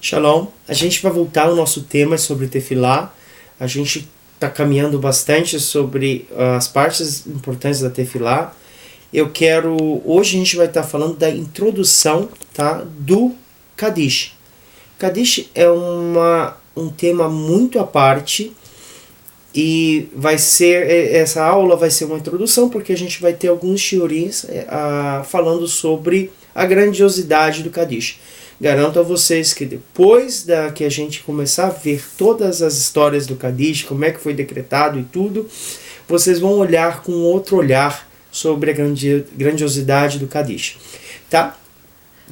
Shalom, a gente vai voltar ao nosso tema sobre Tefilá. A gente está caminhando bastante sobre as partes importantes da Tefilá. Hoje a gente vai estar falando da introdução, tá, do Kaddish. Kaddish é um tema muito à parte e essa aula vai ser uma introdução porque a gente vai ter alguns shiurins falando sobre a grandiosidade do Kaddish. Garanto a vocês que depois que a gente começar a ver todas as histórias do Kaddish, como é que foi decretado e tudo, vocês vão olhar com outro olhar sobre a grandiosidade do Kaddish. Tá?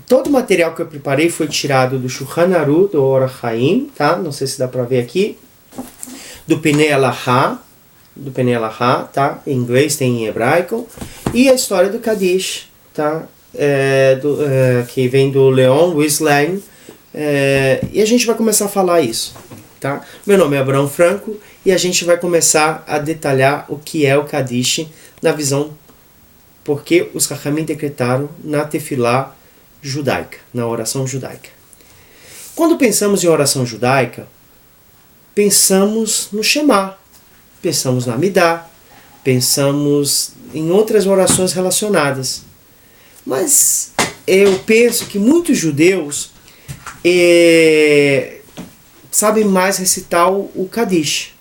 Todo o material que eu preparei foi tirado do Shulchan Aruch, do Orach Chaim, tá? Não sei se dá para ver aqui. Do Penei Halachá, tá? Em inglês, tem em hebraico. E a história do Kaddish, tá? Que vem do Leon Wislang, e a gente vai começar a falar isso, tá? Meu nome é Abraão Franco e a gente vai começar a detalhar o que é o Kaddish na visão porque os Chachamim decretaram na Tefilá judaica, na oração judaica. Quando pensamos em oração judaica, pensamos no Shema, pensamos na Amidá, pensamos em outras orações relacionadas. Mas eu penso que muitos judeus sabem mais recitar o Kaddish.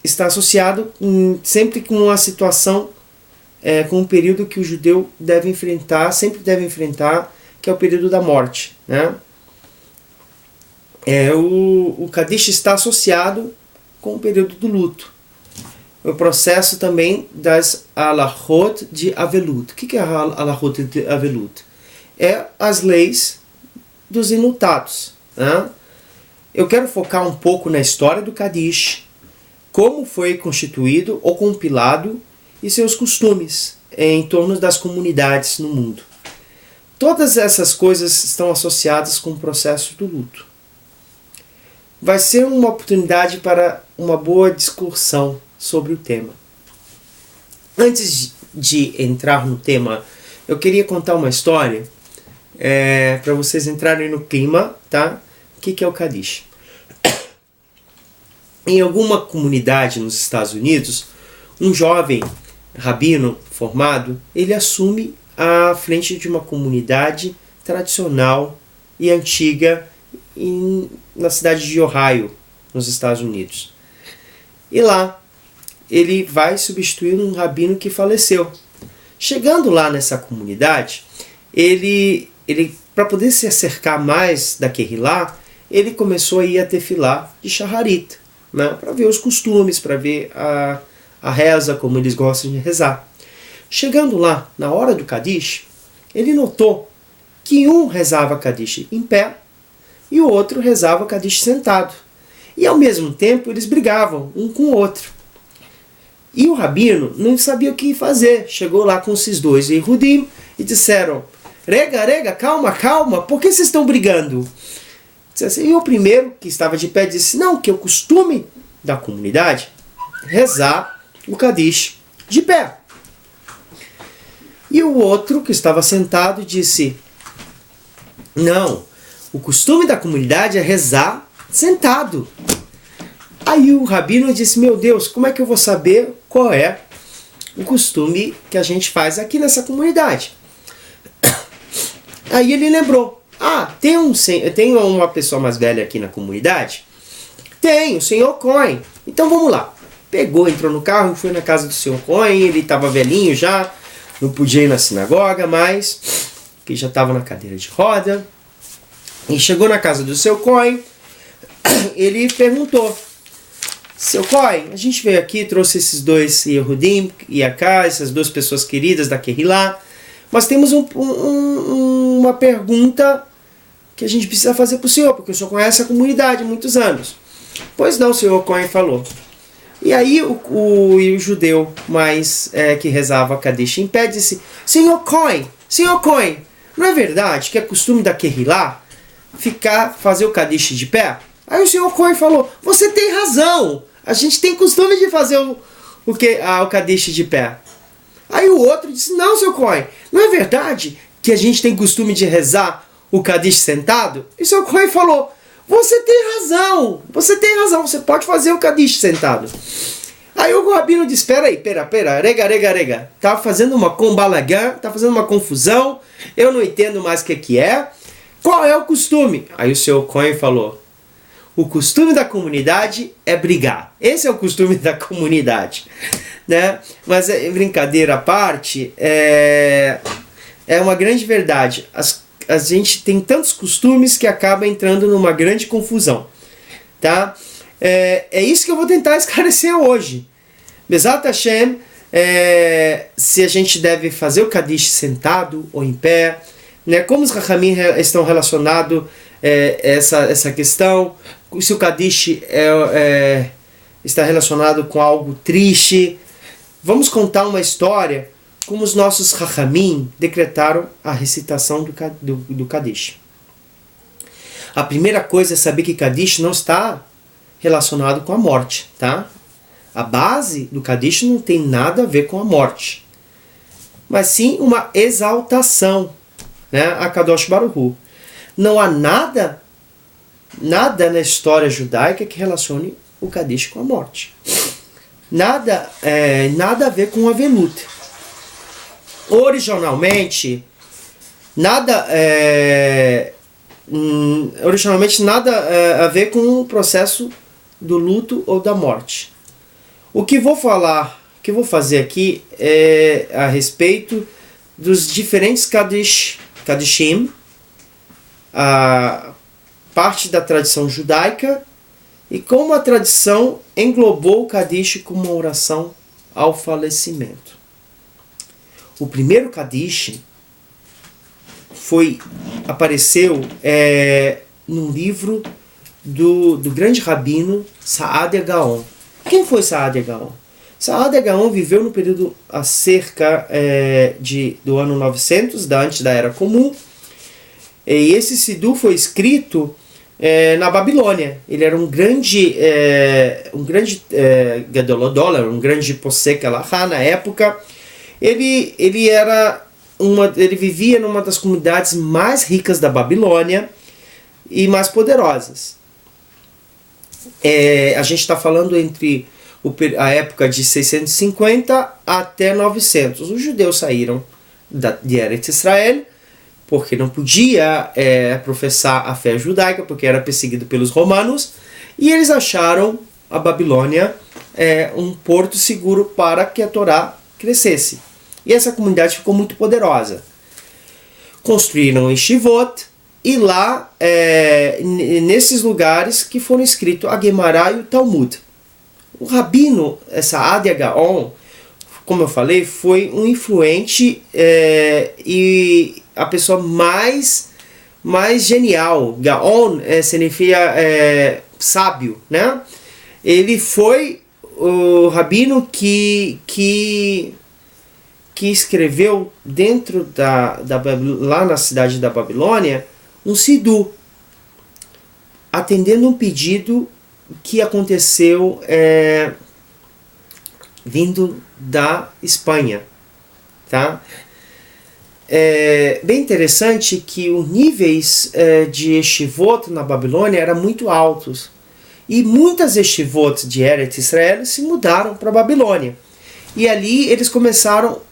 Está associado sempre com uma situação, com um período que o judeu sempre deve enfrentar, que é o período da morte, né? O Kaddish está associado com o período do luto. O processo também das alahot de Avelut. O que é a alahot de Avelut? É as leis dos enlutados, né? Eu quero focar um pouco na história do Kaddish, como foi constituído ou compilado e seus costumes em torno das comunidades no mundo. Todas essas coisas estão associadas com o processo do luto. Vai ser uma oportunidade para uma boa discussão sobre o tema. Antes de entrar no tema, eu queria contar uma história para vocês entrarem no clima, tá? O que é o Kaddish? Em alguma comunidade nos Estados Unidos, um jovem rabino formado, ele assume a frente de uma comunidade tradicional e antiga na cidade de Ohio, nos Estados Unidos. E lá, ele vai substituir um rabino que faleceu. Chegando lá nessa comunidade, ele para poder se acercar mais da Kehilá, ele começou a ir a Tefilá de Shaharit, né, para ver os costumes, para ver a reza, como eles gostam de rezar. Chegando lá, na hora do Kaddish, ele notou que um rezava Kaddish em pé e o outro rezava Kaddish sentado. E ao mesmo tempo eles brigavam um com o outro. E o rabino não sabia o que fazer. Chegou lá com esses dois Yehudim e disseram: Rega, calma, por que vocês estão brigando? E o primeiro, que estava de pé, disse: não, que é o costume da comunidade rezar o Kaddish de pé. E o outro, que estava sentado, disse: não, o costume da comunidade é rezar sentado. Aí o rabino disse: meu Deus, como é que eu vou saber qual é o costume que a gente faz aqui nessa comunidade? Aí ele lembrou: tem uma pessoa mais velha aqui na comunidade? Tem, o senhor Cohen. Então vamos lá. Pegou, entrou no carro e foi na casa do senhor Cohen. Ele estava velhinho já, não podia ir na sinagoga mais, porque já estava na cadeira de roda. E chegou na casa do seu Cohen, ele perguntou: seu Cohen, a gente veio aqui, trouxe esses dois Yehudim e cá, essas duas pessoas queridas da Kehilá, mas temos uma pergunta que a gente precisa fazer para o senhor, porque o senhor conhece a comunidade há muitos anos. Pois não, o senhor Cohen falou. E aí o judeu mais que rezava Kaddish em pé disse: senhor Cohen, não é verdade que é costume da Kehilá fazer o Kaddish de pé? Aí o senhor Cohen falou: você tem razão, a gente tem costume de fazer o Kaddish de pé. Aí o outro disse: não, senhor Cohen, não é verdade que a gente tem costume de rezar o Kadish sentado? E o seu Cohen falou, você tem razão, você pode fazer o Kadish sentado. Aí o rabino disse, pera, rega, tá fazendo uma combalagã, tá fazendo uma confusão, eu não entendo mais o que é, qual é o costume? Aí o seu Cohen falou, o costume da comunidade é brigar, esse é o costume da comunidade, né? Mas brincadeira à parte, é uma grande verdade, a gente tem tantos costumes que acaba entrando numa grande confusão, tá? É isso que eu vou tentar esclarecer hoje. Bezat Hashem, se a gente deve fazer o Kadish sentado ou em pé, né? Como os Rachamim estão relacionados essa questão, se o Kadish está relacionado com algo triste. Vamos contar uma história como os nossos Rachamim decretaram a recitação do Kadish. A primeira coisa é saber que Kadish não está relacionado com a morte, tá? A base do Kadish não tem nada a ver com a morte, mas sim uma exaltação, né, a Kadosh Baruch Hu. Não há nada na história judaica que relacione o Kadish com a morte. Nada a ver com a Avelut. Originalmente nada a ver com o processo do luto ou da morte. O que vou fazer aqui é a respeito dos diferentes Kadishim, a parte da tradição judaica, e como a tradição englobou o Kadish como uma oração ao falecimento. O primeiro Kadish apareceu num livro do grande rabino Saadia Gaon. Quem foi Saadia Gaon? Saadia Gaon viveu no período cerca do ano 900, antes da Era Comum, e esse Sidur foi escrito na Babilônia. Ele era um grande Gadolodollar, um grande Posek Alahá na época. Ele vivia numa das comunidades mais ricas da Babilônia e mais poderosas. A gente está falando entre a época de 650 até 900. Os judeus saíram de Eretz Israel porque não podia professar a fé judaica, porque era perseguido pelos romanos, e eles acharam a Babilônia um porto seguro para que a Torá crescesse. E essa comunidade ficou muito poderosa. Construíram Yeshivot, e lá, nesses lugares que foram escritos a Gemara e o Talmud. O rabino, Saadia Gaon, como eu falei, foi um influente e a pessoa mais genial. Gaon significa sábio, né? Ele foi o rabino que escreveu dentro lá na cidade da Babilônia um Sidur, atendendo um pedido que aconteceu vindo da Espanha, tá? É bem interessante que os níveis de yeshivot na Babilônia eram muito altos, e muitas yeshivot de Eretz Israel se mudaram para a Babilônia, e ali eles começaram,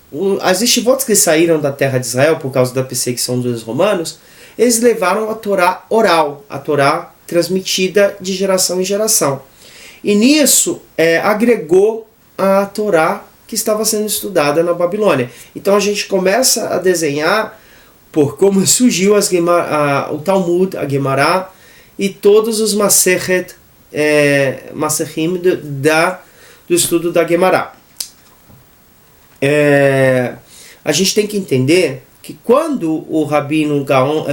as yeshivot que saíram da terra de Israel por causa da perseguição dos romanos, eles levaram a Torá oral, a Torá transmitida de geração em geração. E nisso agregou a Torá que estava sendo estudada na Babilônia. Então a gente começa a desenhar por como surgiu o Talmud, a Gemara e todos os Masechet, Masechim do estudo da Gemara. A gente tem que entender que quando o rabino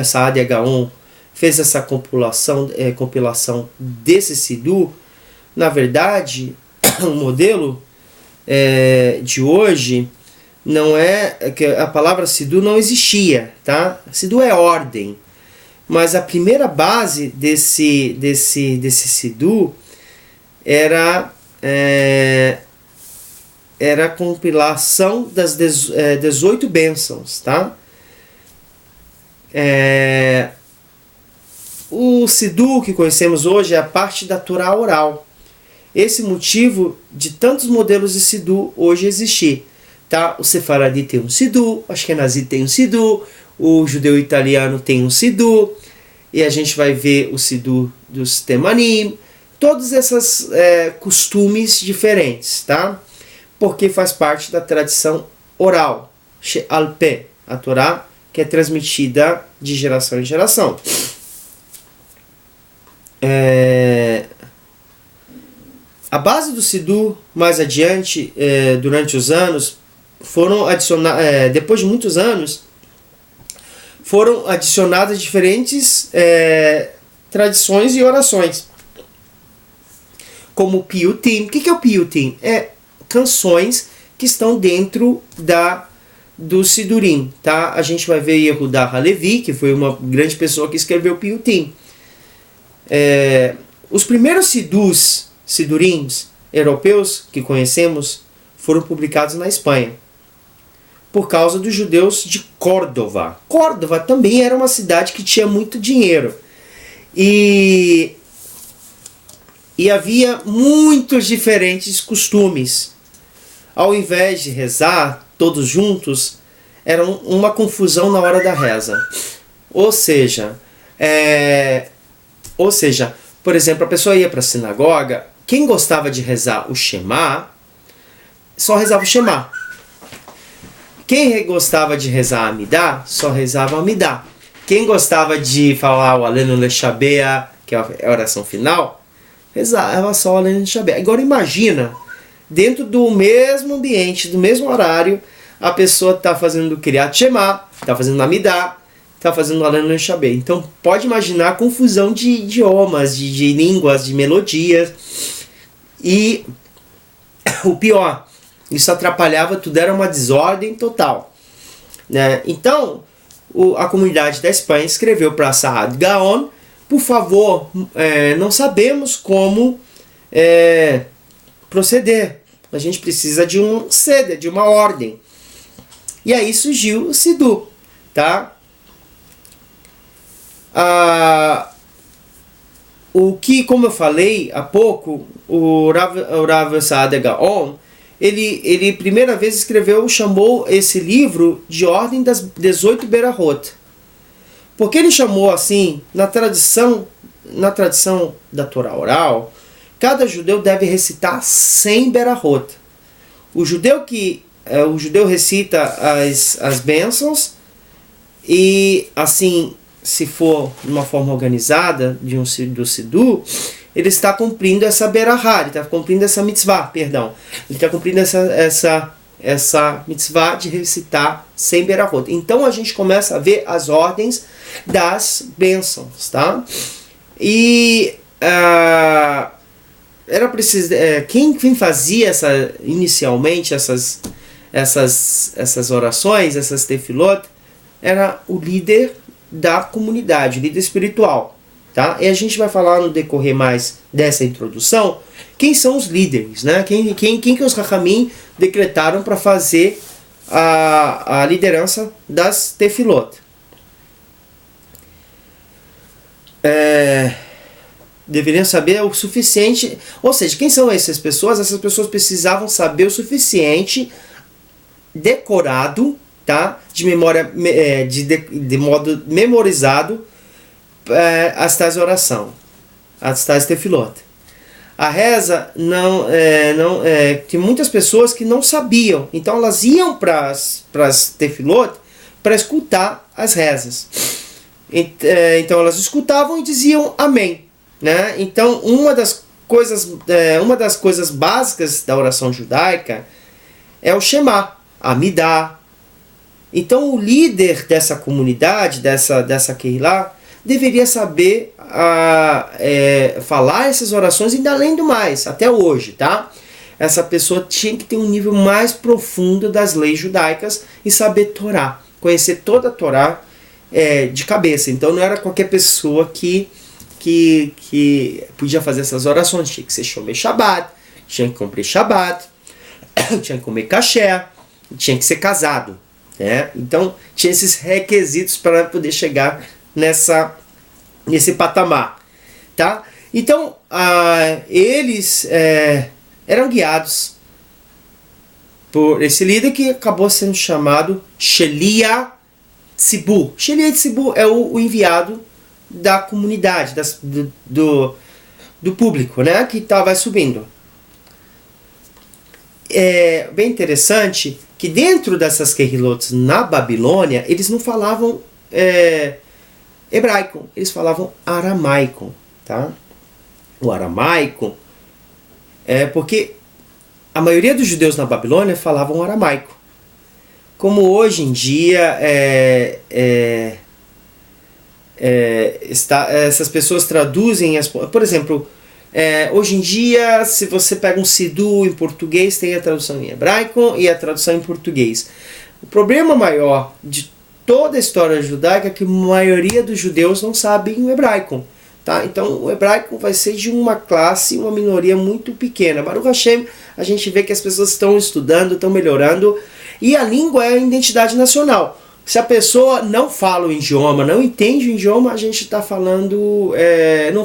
Saadia Gaon fez essa compilação desse Sidur, na verdade, o modelo de hoje não que a palavra Sidur não existia, tá? Sidur é ordem, mas a primeira base desse Sidur era a compilação das 18 bênçãos, tá? O Siddur que conhecemos hoje é a parte da Torá oral. Esse motivo de tantos modelos de Siddur hoje existir. Tá? O Sefaradi tem um Siddur, o Ashkenazi tem um Siddur, o judeu italiano tem um Siddur, e a gente vai ver o Siddur dos Temanim, todos esses costumes diferentes, tá? Porque faz parte da tradição oral, She'al Peh, a Torá, que é transmitida de geração em geração. A base do Siddur, mais adiante, durante os anos, foram adicionadas, depois de muitos anos, foram adicionadas diferentes tradições e orações, como o Piyutim. O que é o Piyutim? É canções que estão dentro do Sidurim, tá? A gente vai ver Yehudah Halevi, que foi uma grande pessoa que escreveu o Piyutim. Os primeiros Sidurims europeus que conhecemos foram publicados na Espanha, por causa dos judeus de Córdoba. Córdoba também era uma cidade que tinha muito dinheiro. E havia muitos diferentes costumes. Ao invés de rezar todos juntos, era uma confusão na hora da reza. Ou seja, por exemplo, a pessoa ia para a sinagoga, quem gostava de rezar o Shema, só rezava o Shema. Quem gostava de rezar a Amidá, só rezava a Amidá. Quem gostava de falar o Alenu Leshabea, que é a oração final, rezava só o Alenu Leshabea. Agora imagina, dentro do mesmo ambiente, do mesmo horário, a pessoa está fazendo o Kriyat Shema, está fazendo a Amidá, está fazendo o Alenu Leshabea. Então pode imaginar a confusão de idiomas, de línguas, de melodias. E o pior, isso atrapalhava tudo, era uma desordem total, né? Então, a comunidade da Espanha escreveu para Saad Gaon: por favor, não sabemos como proceder. A gente precisa de um ceder, de uma ordem. E aí surgiu o Siddur, tá? O que, como eu falei há pouco, o Rav Saad Gaon, ele primeira vez chamou esse livro de Ordem das 18 Berahot. Porque ele chamou assim, na tradição da Torá oral, cada judeu deve recitar 100 Berahot. O judeu recita as bênçãos, e assim, se for de uma forma organizada do Siddur, ele está cumprindo essa berahá, ele está cumprindo essa mitzvah, perdão. Ele está cumprindo essa mitzvah de recitar 100 berahot. Então a gente começa a ver as ordens das bênçãos, tá? E era preciso, quem fazia inicialmente essas orações, essas tefilot, era o líder da comunidade, o líder espiritual. Tá? E a gente vai falar no decorrer mais dessa introdução quem são os líderes, né? Quem que os Rachamim decretaram para fazer a liderança das tefilot. Deveriam saber o suficiente, ou seja, quem são essas pessoas? Essas pessoas precisavam saber o suficiente decorado, tá? De memória, de modo memorizado, as tais oração, as tais tefilot. A reza tem muitas pessoas que não sabiam, então elas iam para as tefilot para escutar as rezas. Então elas escutavam e diziam amém, né? Então uma das coisas básicas da oração judaica é o Shema, a Amidá. Então o líder dessa comunidade, dessa Keilah, deveria saber falar essas orações, ainda além do mais, até hoje, tá? Essa pessoa tinha que ter um nível mais profundo das leis judaicas e saber Torá, conhecer toda a Torá de cabeça. Então não era qualquer pessoa que podia fazer essas orações. Tinha que ser Shomer Shabbat, tinha que cumprir Shabbat, tinha que comer kasher, tinha que ser casado. né? Então tinha esses requisitos para poder chegar nesse patamar, tá? Então eles eram guiados por esse líder que acabou sendo chamado Shelia Tzibur. Shelia Tzibur é o enviado da comunidade, do público, né, que vai subindo. É bem interessante que dentro dessas Kehilot na Babilônia, eles não falavam hebraico, eles falavam aramaico, tá? O aramaico porque a maioria dos judeus na Babilônia falavam aramaico. Como hoje em dia essas pessoas traduzem por exemplo, hoje em dia, se você pega um Sidu em português, tem a tradução em hebraico e a tradução em português. O problema maior de toda a história judaica é que a maioria dos judeus não sabem o hebraico. Tá? Então o hebraico vai ser de uma classe, uma minoria muito pequena. Baruch Hashem, a gente vê que as pessoas estão estudando, estão melhorando, e a língua é a identidade nacional. Se a pessoa não fala o idioma, não entende o idioma, a gente está falando, não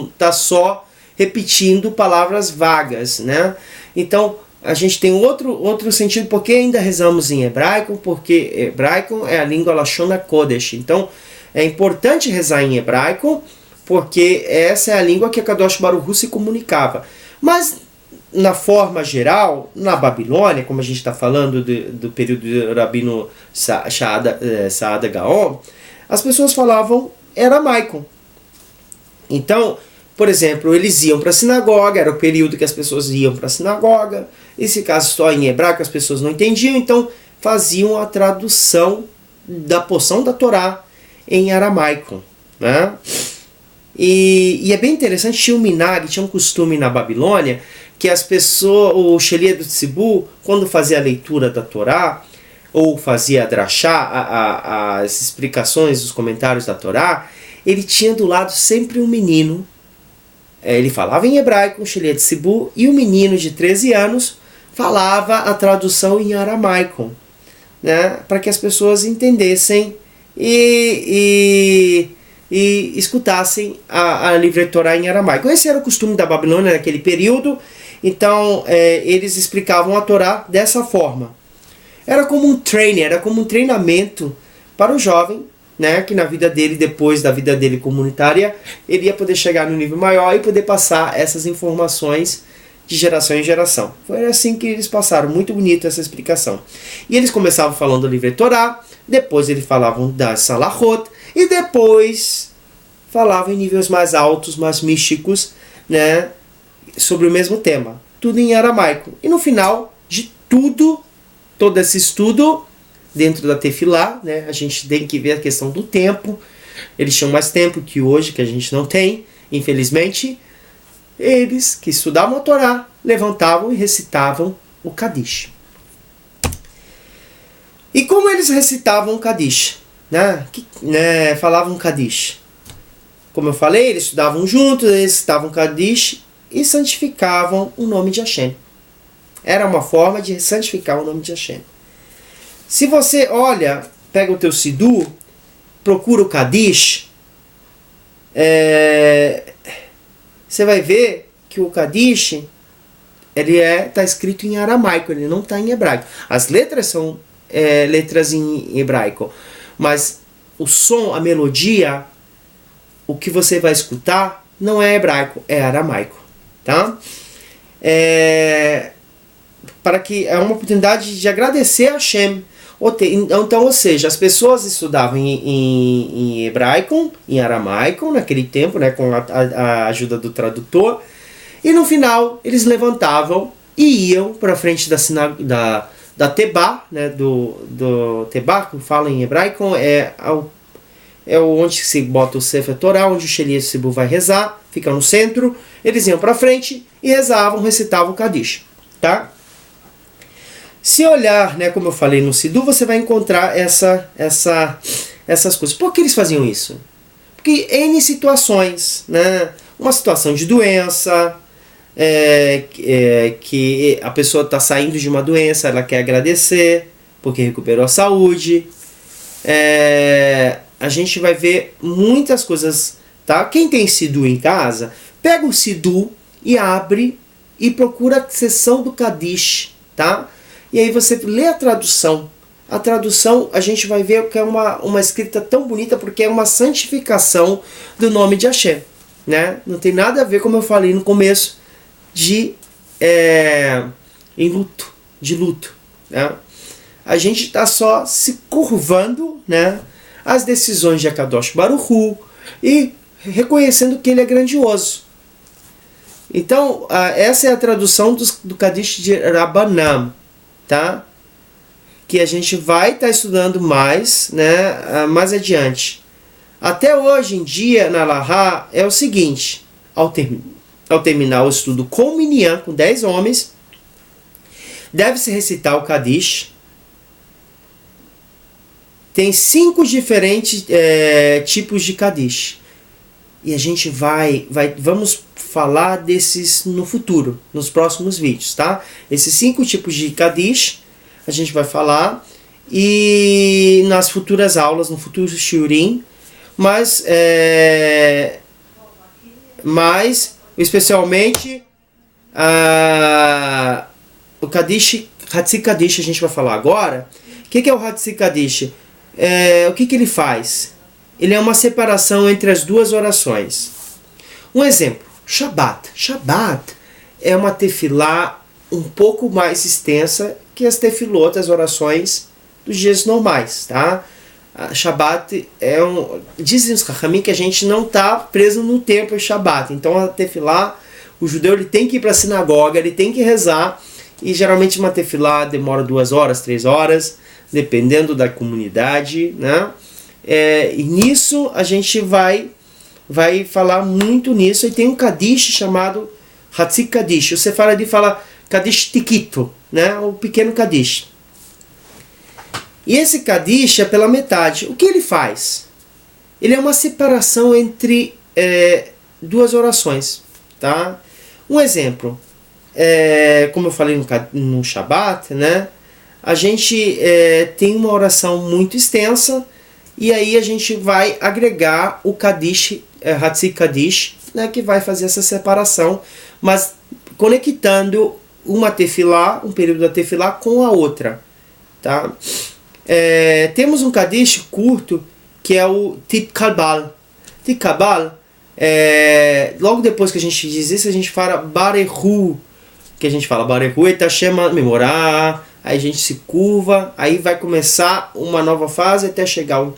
está só repetindo palavras vagas, né? Então a gente tem outro sentido, porque ainda rezamos em hebraico, porque hebraico é a língua Lashon HaKodesh. Então é importante rezar em hebraico, porque essa é a língua que a Kadosh Baruch Hu se comunicava. Mas, na forma geral, na Babilônia, como a gente está falando do período do Rabino Saada Gaon, as pessoas falavam aramaico. Então, por exemplo, eles iam para a sinagoga, era o período que as pessoas iam para a sinagoga, esse caso só em hebraico as pessoas não entendiam, então faziam a tradução da porção da Torá em aramaico, né? E é bem interessante, tinha um costume na Babilônia, que as pessoas, o Shelia do Tzibur, quando fazia a leitura da Torá, ou fazia a drachá, as explicações, os comentários da Torá, ele tinha do lado sempre um menino, ele falava em hebraico, o Shelia do Tzibur, e o menino de 13 anos falava a tradução em aramaico, né, para que as pessoas entendessem e escutassem a livre Torá em aramaico. Esse era o costume da Babilônia naquele período. Então eles explicavam a Torá dessa forma. Era como um treinamento para o jovem, né, que na vida dele, depois da vida dele comunitária, ele ia poder chegar no nível maior e poder passar essas informações de geração em geração. Foi assim que eles passaram, muito bonito essa explicação. E eles começavam falando do livre Torá, depois eles falavam das Salahot, e depois falavam em níveis mais altos, mais místicos, né, sobre o mesmo tema. Tudo em aramaico. E no final de todo esse estudo, dentro da Tefilá, né, a gente tem que ver a questão do tempo. Eles tinham mais tempo que hoje, que a gente não tem, infelizmente. Eles que estudavam a Torá, levantavam e recitavam o Kadish. E como eles recitavam o Kadish? Falavam Kadish. Como eu falei, eles estudavam juntos, eles recitavam Kadish e santificavam o nome de Hashem. Era uma forma de santificar o nome de Hashem. Se você pega o teu Sidu, procura o Kadish, você vai ver que o Kadish está escrito em aramaico, ele não está em hebraico. As letras são letras em hebraico, mas o som, a melodia, o que você vai escutar não é hebraico, é aramaico, tá? Para que é uma oportunidade de agradecer a Hashem. Então, ou seja, as pessoas estudavam em hebraico, em aramaico naquele tempo, né, com a ajuda do tradutor, e no final eles levantavam e iam para frente da Tebá, né, do Tebá, que fala em hebraico, onde se bota o Sefer Torah, onde o Shelia Tzibur vai rezar, fica no centro. Eles iam para frente e rezavam, recitavam o Kadish, tá? Se olhar, né, como eu falei no Sidu, você vai encontrar essas coisas. Por que eles faziam isso? Porque N situações, né? Uma situação de doença, que a pessoa está saindo de uma doença, ela quer agradecer porque recuperou a saúde. A gente vai ver muitas coisas, tá? Quem tem Siddur em casa, pega o Siddur e abre e procura a seção do Kadish, tá? E aí você lê a tradução. A tradução a gente vai ver que é uma escrita tão bonita porque é uma santificação do nome de Hashem, né? Não tem nada a ver, como eu falei no começo, em luto, de luto, né? A gente está só se curvando, né, às decisões de Akadosh Baruch Hu e reconhecendo que ele é grandioso. Então, essa é a tradução do Kadish de Rabbanam, tá? Que a gente vai estar estudando mais, né, mais adiante. Até hoje em dia, na Lahá, é o seguinte: ao terminar o estudo com Minyan, com 10 homens, deve-se recitar o Kadish. Tem 5 diferentes tipos de Kadish. E a gente vamos falar desses no futuro, nos próximos vídeos, tá? Esses 5 tipos de Kadish a gente vai falar e nas futuras aulas, no futuro shiurim, mas especialmente o Kadish, Hatzi Kadish a gente vai falar agora. O que é o Hatzi Kadish? O que ele faz? Ele é uma separação entre as duas orações. Um exemplo, Shabbat. Shabbat é uma tefilá um pouco mais extensa que as tefilot, as orações dos dias normais, tá? A Shabbat dizem os Chachamim que a gente não está preso no tempo de Shabbat. Então a tefilá, o judeu ele tem que ir para a sinagoga, ele tem que rezar, e geralmente uma tefilá demora 2 horas, 3 horas, dependendo da comunidade, né? E nisso a gente vai falar muito nisso. E tem um Kadish chamado Hatzi Kadish. O Sefaradi fala Kadish Tikito, né? O pequeno Kadish. E esse Kadish é pela metade. O que ele faz? Ele é uma separação entre 2 orações, tá? Um exemplo, como eu falei no Shabbat, né? A gente tem uma oração muito extensa, e aí a gente vai agregar o Kadish, Hatzi Kadish, né, que vai fazer essa separação, mas conectando uma tefilá, um período da tefilá com a outra, tá? Temos um Kadish curto, que é o Tikabal. Tikabal, logo depois que a gente diz isso, a gente fala Barehu, que a gente fala Barehu et Hashem memorar. Aí a gente se curva, aí vai começar uma nova fase até chegar o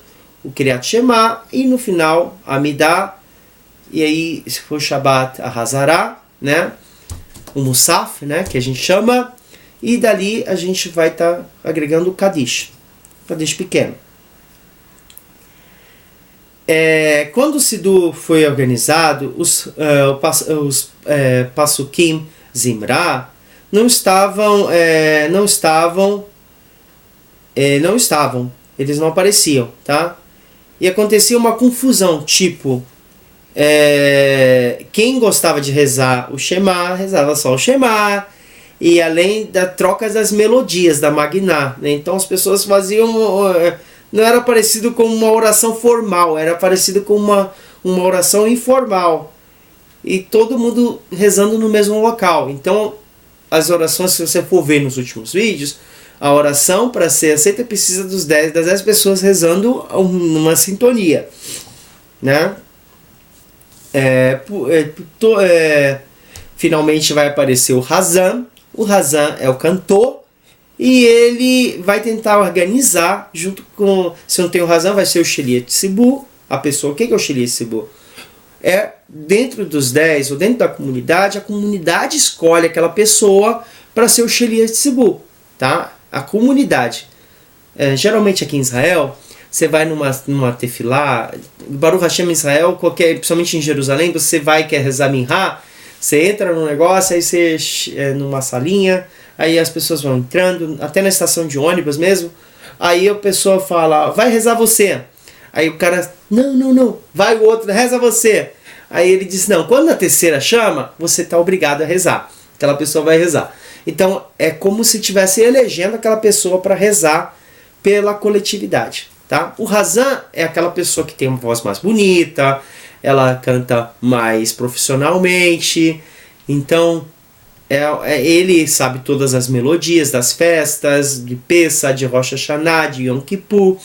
Kriyat Shema, e no final a Amidah, e aí se for Shabbat a Hazará, né? O Musaf, né? Que a gente chama, e dali a gente vai estar agregando o Kadish pequeno. Quando o Siddur foi organizado, os Pasukim Zimra não estavam, eles não apareciam, tá? E acontecia uma confusão, tipo, quem gostava de rezar o Shema, rezava só o Shema, e além da troca das melodias, da Magná, né? Então as pessoas faziam, não era parecido com uma oração formal, era parecido com uma oração informal, e todo mundo rezando no mesmo local. Então as orações, se você for ver nos últimos vídeos, a oração, para ser aceita, precisa das 10 pessoas rezando numa sintonia, né? Finalmente vai aparecer o Hazan. O Hazan é o cantor, e ele vai tentar organizar junto com... Se não tem o Hazan, vai ser o Shliach Tzibur. A pessoa, o que é o Shliach Tzibur? Dentro dos 10, ou dentro da comunidade, a comunidade escolhe aquela pessoa para ser o Shliach Tzibur, tá? A comunidade. Geralmente aqui em Israel, você vai numa tefilá, Baruch Hashem Israel, principalmente em Jerusalém, você vai quer rezar Minha, você entra no negócio, aí você numa salinha, aí as pessoas vão entrando, até na estação de ônibus mesmo, aí a pessoa fala, vai rezar você. Aí o cara, não, vai o outro, reza você. Aí ele diz, não, quando a terceira chama, você está obrigado a rezar. Aquela pessoa vai rezar. Então é como se estivesse elegendo aquela pessoa para rezar pela coletividade, tá? O Hazan é aquela pessoa que tem uma voz mais bonita, ela canta mais profissionalmente, então ele sabe todas as melodias das festas, de Pessah, de Rosh Hashanah, de Yom Kippur.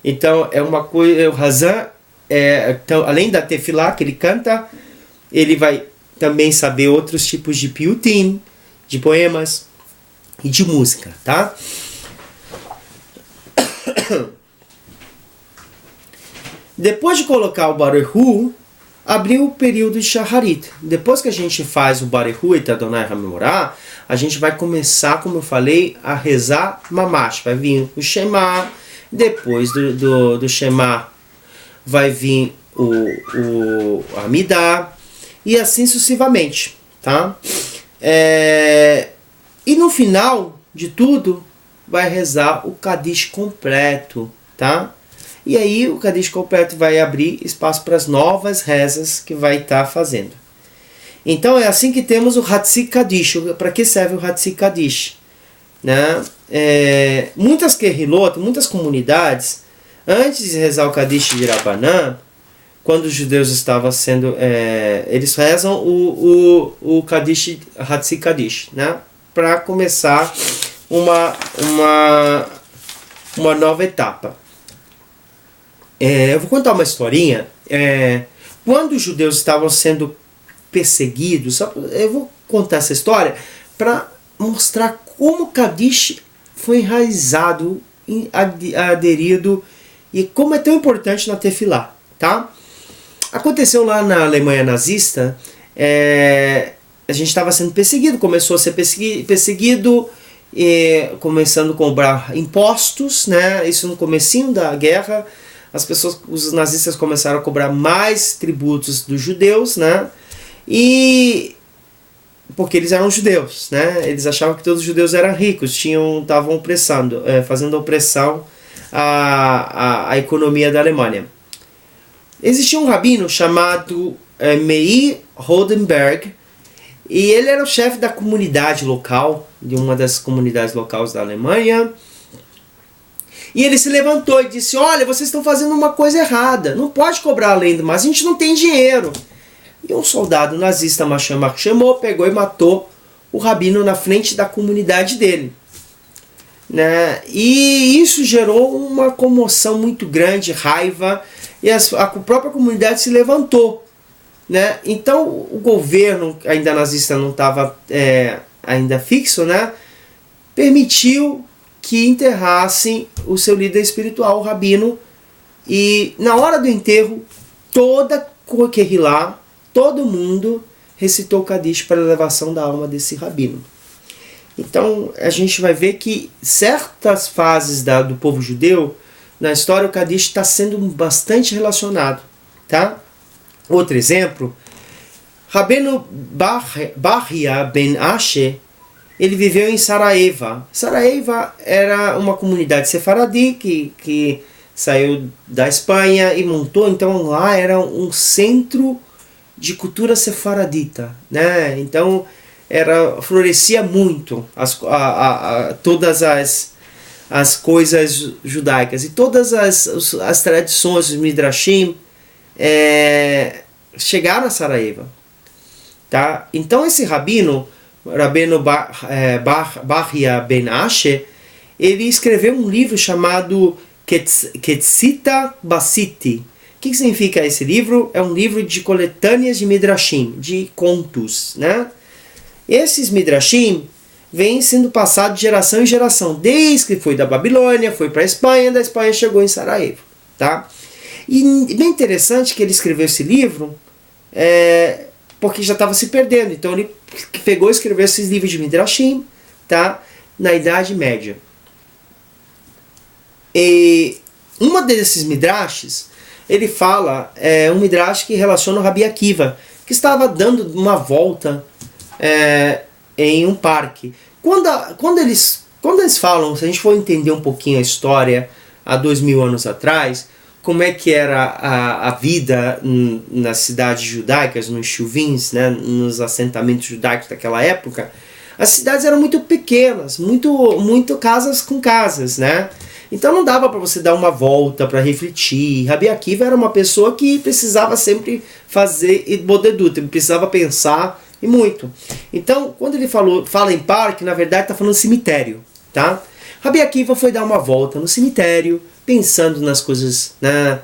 Então é uma coisa, o Hazan, então, além da tefilá que ele canta, ele vai também saber outros tipos de piutim, de poemas e de música, tá? Depois de colocar o Barehu, abriu o período de Shaharit. Depois que a gente faz o Barehu e Adonai Hamemorá, a gente vai começar, como eu falei, a rezar Mamash. Vai vir o Shema, depois do Shema vai vir o Amidah, e assim sucessivamente, tá? E no final de tudo, vai rezar o Kadish completo, tá? E aí o Kadish completo vai abrir espaço para as novas rezas que vai estar fazendo. Então é assim que temos o Hatzik Kadish. Para que serve o Hatzik Kadish? Né? Muitas Kehilot, muitas comunidades, antes de rezar o Kadish de Rabanã, quando os judeus estavam sendo... eles rezam o Kadish, Hatzik Kadish, né? Para começar uma nova etapa. Eu vou contar uma historinha. Quando os judeus estavam sendo perseguidos, eu vou contar essa história para mostrar como o Kadish foi enraizado, aderido, e como é tão importante na Tefilá, tá? Aconteceu lá na Alemanha nazista, a gente estava sendo perseguido, começou a ser perseguido, começando a cobrar impostos, né? Isso no comecinho da guerra. Os nazistas começaram a cobrar mais tributos dos judeus, né? Porque eles eram judeus, né? Eles achavam que todos os judeus eram ricos, estavam opressando, fazendo opressão à economia da Alemanha. Existia um rabino chamado Meir Rodenberg, e ele era o chefe da comunidade local, de uma das comunidades locais da Alemanha. E ele se levantou e disse: olha, vocês estão fazendo uma coisa errada, não pode cobrar além do mais, a gente não tem dinheiro. E um soldado nazista, chamou, pegou e matou o rabino na frente da comunidade dele, né? E isso gerou uma comoção muito grande, raiva, e a própria comunidade se levantou, né? Então o governo ainda nazista não estava ainda fixo, né? Permitiu que enterrassem o seu líder espiritual, o rabino, e na hora do enterro, toda Kehilá, todo mundo recitou o Kadish para a elevação da alma desse rabino. Então a gente vai ver que certas fases do povo judeu, na história o Kadish está sendo bastante relacionado, tá? Outro exemplo, Rabbeinu Bahia ben Ashe, ele viveu em Sarajevo. Sarajevo era uma comunidade sefaradi que saiu da Espanha e montou, então lá era um centro de cultura sefaradita, né? Então florescia muito todas as coisas judaicas e todas as tradições, os midrashim, chegaram a Sarajevo, tá? Então esse rabino Bahia ben Ashe, ele escreveu um livro chamado Ketzita Basiti. O que significa esse livro? É um livro de coletâneas de midrashim, de contos, né? Esses midrashim vêm sendo passados de geração em geração, desde que foi da Babilônia, foi para a Espanha, da Espanha chegou em Sarajevo, tá? E bem interessante que ele escreveu esse livro, porque já estava se perdendo. Então ele pegou e escreveu esses livros de midrashim, tá? Na Idade Média. E uma desses midrashes, ele fala, um midrash que relaciona o Rabi Akiva, que estava dando uma volta em um parque. Quando eles falam, se a gente for entender um pouquinho a história há 2000 anos atrás, como é que era a vida nas cidades judaicas, nos chuvins, né, nos assentamentos judaicos daquela época, as cidades eram muito pequenas, muito casas com casas, né? Então não dava para você dar uma volta para refletir. Rabi Akiva era uma pessoa que precisava sempre fazer Idbodedut, ele precisava pensar e muito. Então, quando ele fala em parque, na verdade está falando cemitério, tá? Rabi Akiva foi dar uma volta no cemitério, pensando nas coisas, né,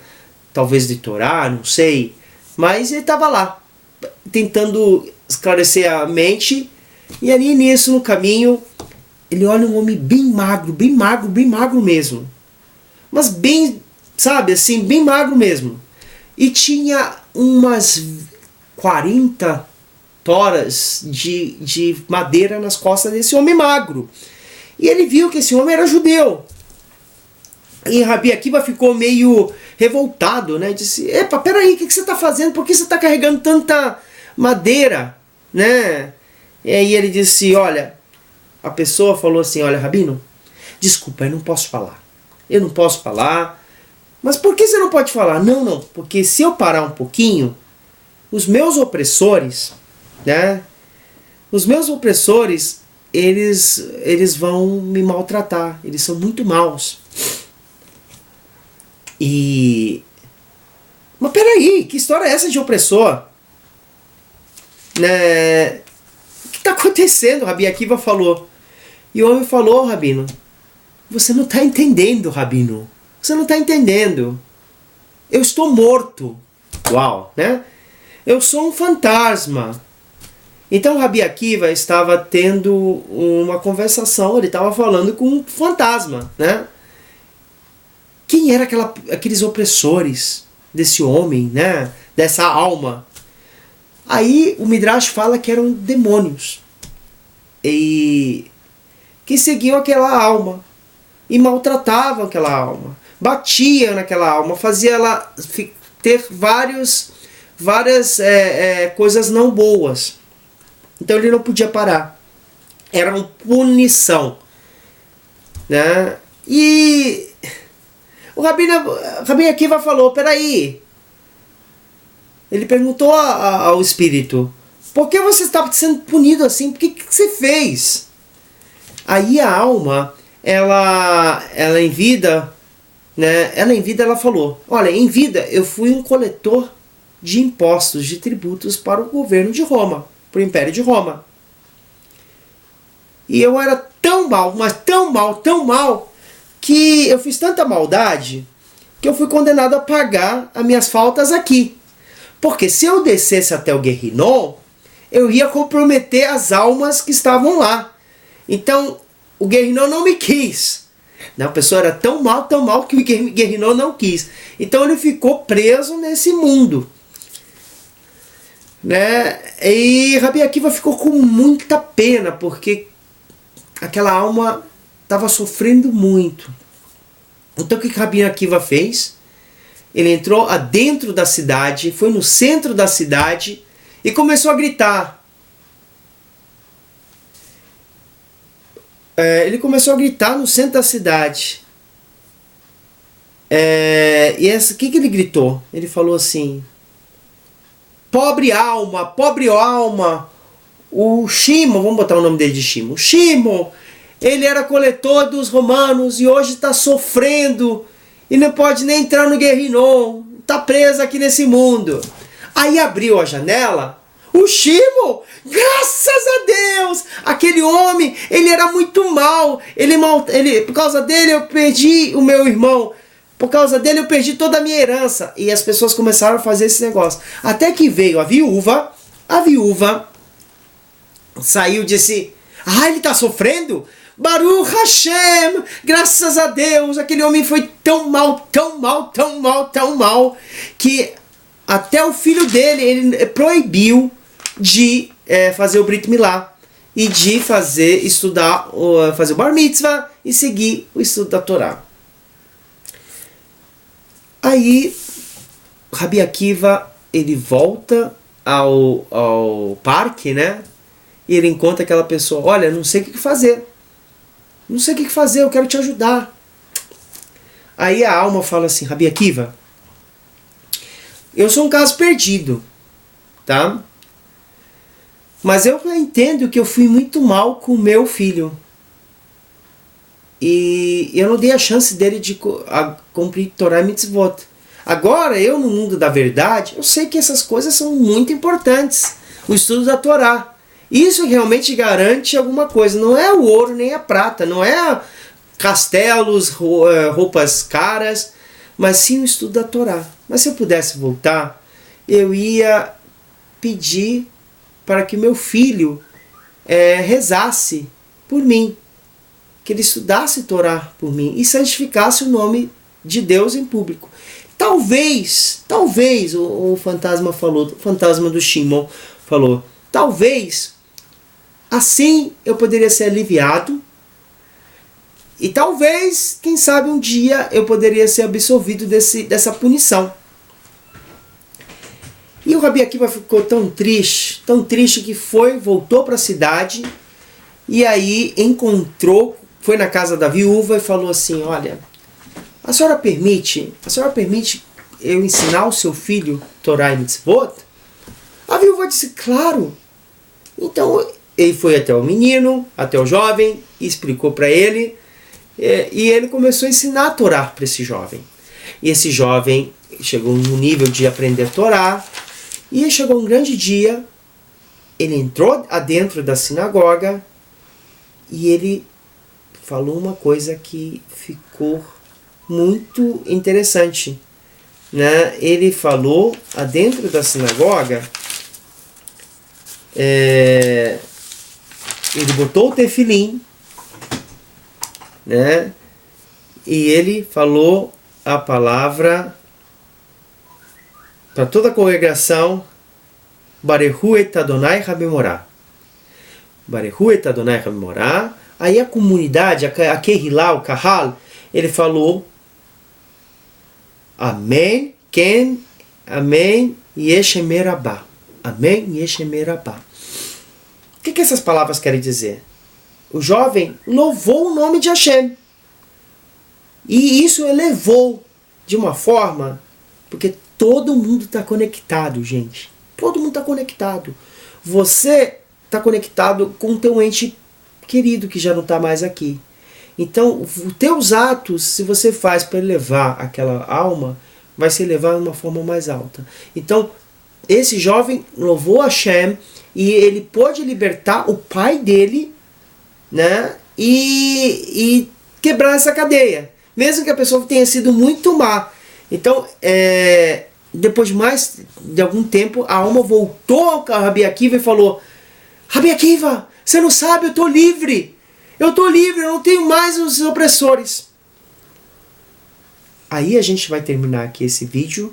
talvez de Torá, não sei, mas ele estava lá, tentando esclarecer a mente, e ali nisso, no caminho, ele olha um homem bem magro, bem magro, bem magro mesmo. Mas bem, sabe, assim, bem magro mesmo. E tinha umas 40 toras de madeira nas costas desse homem magro. E ele viu que esse homem era judeu. E Rabi Akiva ficou meio revoltado, né? Disse, epa, peraí, o que você está fazendo? Por que você está carregando tanta madeira? Né? E aí ele disse, olha, a pessoa falou assim, olha, Rabino, desculpa, eu não posso falar. Eu não posso falar. Mas por que você não pode falar? Não, porque se eu parar um pouquinho, os meus opressores, né? Os meus opressores, eles vão me maltratar. Eles são muito maus. Mas peraí, que história é essa de opressor? Né? O que está acontecendo? Rabi Akiva falou. E o homem falou, Rabino, você não está entendendo, Rabino. Você não está entendendo. Eu estou morto. Uau, né? Eu sou um fantasma. Então Rabi Akiva estava tendo uma conversação, ele estava falando com um fantasma, né? Quem eram aqueles opressores desse homem, né? Dessa alma? Aí o Midrash fala que eram demônios. E que seguiam aquela alma e maltratavam aquela alma, batiam naquela alma, faziam ela ter várias coisas não boas. Então ele não podia parar. Era uma punição, né? E o Rabi Akiva falou, peraí. Ele perguntou ao espírito, por que você está sendo punido assim? Por que você fez? Aí a alma, ela em vida, né? Ela falou, olha, em vida eu fui um coletor de impostos, de tributos para o governo de Roma, para o Império de Roma. E eu era tão mal, mas tão mal, que eu fiz tanta maldade que eu fui condenado a pagar as minhas faltas aqui. Porque se eu descesse até o Guerrinon, eu ia comprometer as almas que estavam lá. Então, o Guerrinon não me quis. A pessoa era tão mal que o Guerrinon não quis. Então ele ficou preso nesse mundo. Né? E Rabi Akiva ficou com muita pena, porque aquela alma estava sofrendo muito. Então o que Rabi Akiva fez? Ele entrou dentro da cidade, foi no centro da cidade e começou a gritar. Ele começou a gritar no centro da cidade. O que ele gritou? Ele falou assim, pobre alma, o Shimon, vamos botar o nome dele de Shimon. Shimon, ele era coletor dos romanos e hoje está sofrendo e não pode nem entrar no Guerrinon, está preso aqui nesse mundo. Aí abriu a janela, o Shimon, graças a Deus, aquele homem, ele era muito mal, por causa dele eu perdi o meu irmão, por causa dele eu perdi toda a minha herança. E as pessoas começaram a fazer esse negócio. Até que veio a viúva saiu e disse, ele está sofrendo? Baruch Hashem, graças a Deus, aquele homem foi tão mal, que até o filho dele, ele proibiu de fazer o Brit Milá e de fazer o Bar Mitzvah e seguir o estudo da Torá. Aí Rabi Akiva, ele volta ao parque, né? E ele encontra aquela pessoa, olha, não sei o que fazer, eu quero te ajudar. Aí a alma fala assim, Rabi Akiva, eu sou um caso perdido, tá? Mas eu entendo que eu fui muito mal com o meu filho. E eu não dei a chance dele de cumprir Torah e Mitzvot. Agora, eu no mundo da verdade, eu sei que essas coisas são muito importantes. O estudo da Torá. Isso realmente garante alguma coisa. Não é o ouro nem a prata. Não é castelos, roupas caras. Mas sim o estudo da Torá. Mas se eu pudesse voltar, eu ia pedir para que meu filho rezasse por mim. Que ele estudasse Torá por mim e santificasse o nome de Deus em público. Talvez, o fantasma falou, o fantasma do Shimon falou, talvez, assim eu poderia ser aliviado e talvez, quem sabe um dia eu poderia ser absolvido dessa punição. E o Rabi Akiva ficou tão triste que voltou para a cidade e aí foi na casa da viúva e falou assim, olha, a senhora permite eu ensinar o seu filho Torá e Mitzvot? A viúva disse, claro. Então ele foi até o menino, até o jovem, e explicou para ele, e ele começou a ensinar a Torá para esse jovem. E esse jovem chegou no nível de aprender Torá, e chegou um grande dia, ele entrou adentro da sinagoga, e ele falou uma coisa que ficou muito interessante, né? Ele falou dentro da sinagoga, ele botou o tefilim, né? E ele falou a palavra para toda a congregação, Barehu et Adonai Hamemorá. Barehu et Adonai Hamemorá. Aí a comunidade, a Kehilá, o Kahal, ele falou Amém, Ken, Amém, Yeshemerabá. Amém, Yeshemerabá. O que essas palavras querem dizer? O jovem louvou o nome de Hashem. E isso elevou de uma forma, porque todo mundo está conectado, gente. Todo mundo está conectado. Você está conectado com o teu ente querido que já não está mais aqui. Então, os teus atos, se você faz para elevar aquela alma, vai se elevar de uma forma mais alta. Então, esse jovem louvou Hashem e ele pôde libertar o pai dele, né? E quebrar essa cadeia. Mesmo que a pessoa tenha sido muito má. Então, depois de algum tempo, a alma voltou ao Rabi Akiva e falou, Rabi Akiva, você não sabe, eu estou livre. Eu estou livre, eu não tenho mais os opressores. Aí a gente vai terminar aqui esse vídeo.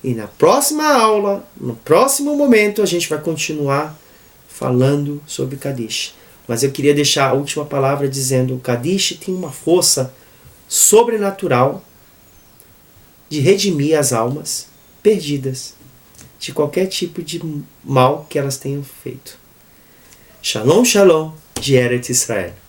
E na próxima aula, no próximo momento, a gente vai continuar falando sobre Kadish. Mas eu queria deixar a última palavra dizendo, o Kadish tem uma força sobrenatural de redimir as almas perdidas de qualquer tipo de mal que elas tenham feito. Shalom, shalom, de Eretz Israel.